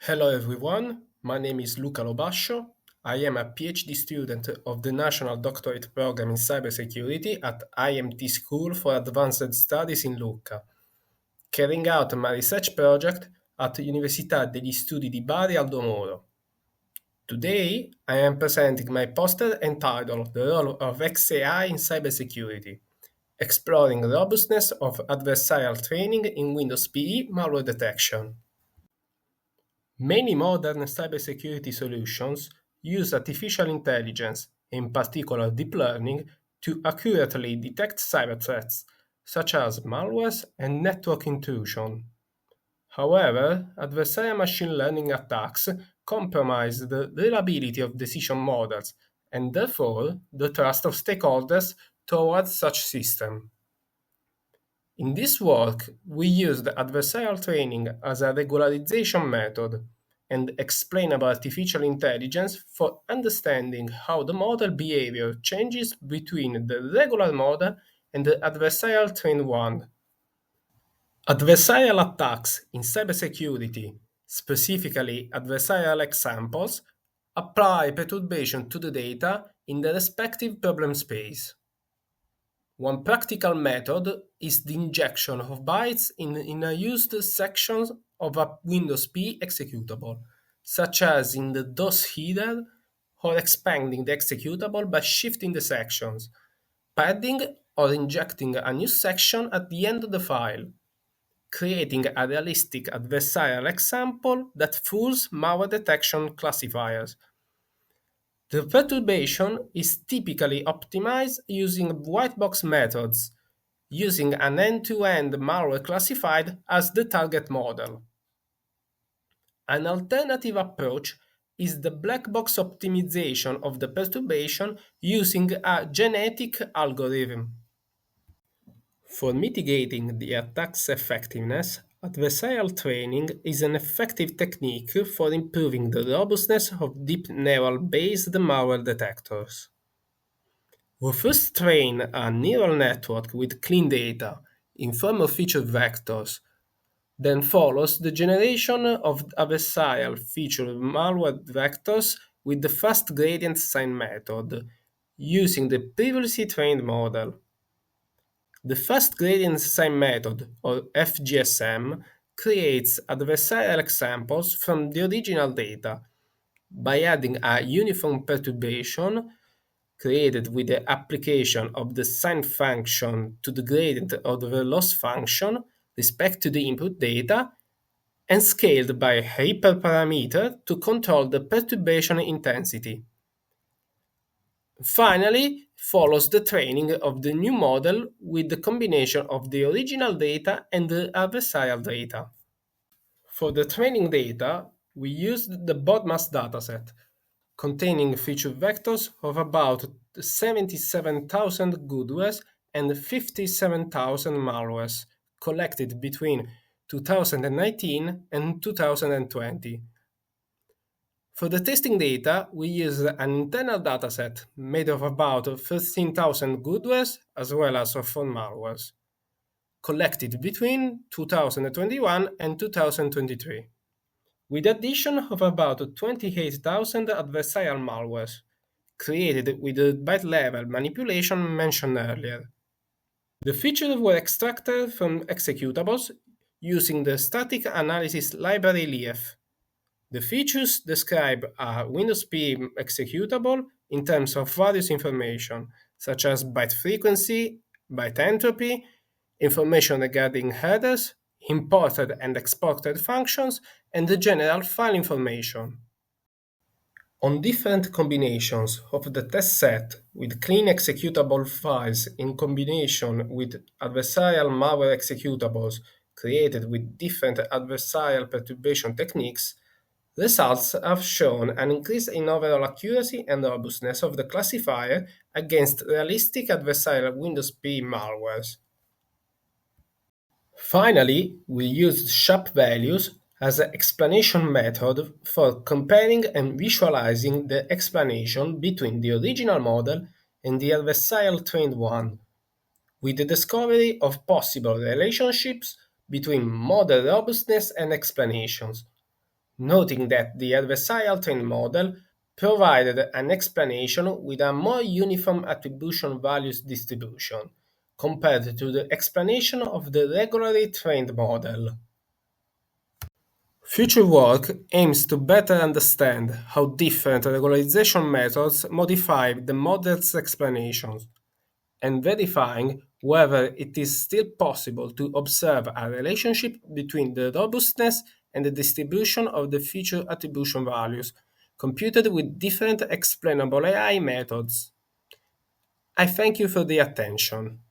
Hello everyone, my name is Luca Lobascio. I am a PhD student of the National Doctorate Program in Cybersecurity at IMT School for Advanced Studies in Lucca, carrying out my research project at Università degli Studi di Bari, Aldo, Moro. Today, I am presenting my poster entitled The Role of XAI in Cybersecurity, exploring robustness of adversarial training in Windows PE malware detection. Many modern cybersecurity solutions use artificial intelligence, in particular deep learning, to accurately detect cyber threats, such as malwares and network intrusion. However, adversarial machine learning attacks compromise the reliability of decision models and therefore the trust of stakeholders towards such systems. In this work, we used adversarial training as a regularization method and explainable artificial intelligence for understanding how the model behavior changes between the regular model and the adversarial trained one. Adversarial attacks in cybersecurity, specifically adversarial examples, apply perturbation to the data in the respective problem space. One practical method is the injection of bytes in unused sections of a Windows P executable, such as in the DOS header, or expanding the executable by shifting the sections, padding or injecting a new section at the end of the file, creating a realistic adversarial example that fools malware detection classifiers. The perturbation is typically optimized using white box methods, using an end-to-end malware classified as the target model. An alternative approach is the black box optimization of the perturbation using a genetic algorithm. For mitigating the attack's effectiveness, adversarial training is an effective technique for improving the robustness of deep neural-based malware detectors. We first train a neural network with clean data in form of feature vectors, then follows the generation of adversarial feature malware vectors with the fast gradient sign method, using the previously trained model. The fast gradient sign method, or FGSM, creates adversarial examples from the original data by adding a uniform perturbation created with the application of the sign function to the gradient of the loss function respect to the input data and scaled by hyperparameter to control the perturbation intensity. Finally, follows the training of the new model with the combination of the original data and the adversarial data. For the training data, we used the BODMAS dataset, containing feature vectors of about 77,000 goodwares and 57,000 malwares, collected between 2019 and 2020. For the testing data, we used an internal dataset made of about 13,000 goodwares as well as of phone malwares, collected between 2021 and 2023, with the addition of about 28,000 adversarial malwares, created with the byte-level manipulation mentioned earlier. The features were extracted from executables using the static analysis library LEAF. The features describe a Windows P executable in terms of various information, such as byte frequency, byte entropy, information regarding headers, imported and exported functions, and the general file information. On different combinations of the test set with clean executable files in combination with adversarial malware executables created with different adversarial perturbation techniques, results have shown an increase in overall accuracy and robustness of the classifier against realistic adversarial Windows P malwares. Finally, we used SHAP values as an explanation method for comparing and visualizing the explanation between the original model and the adversarial trained one, with the discovery of possible relationships between model robustness and explanations. noting that the adversarial training model provided an explanation with a more uniform attribution values distribution compared to the explanation of the regularly trained model. Future work aims to better understand how different regularization methods modify the model's explanations, and verifying whether it is still possible to observe a relationship between the robustness and the distribution of the future attribution values computed with different explainable AI methods. I thank you for the attention.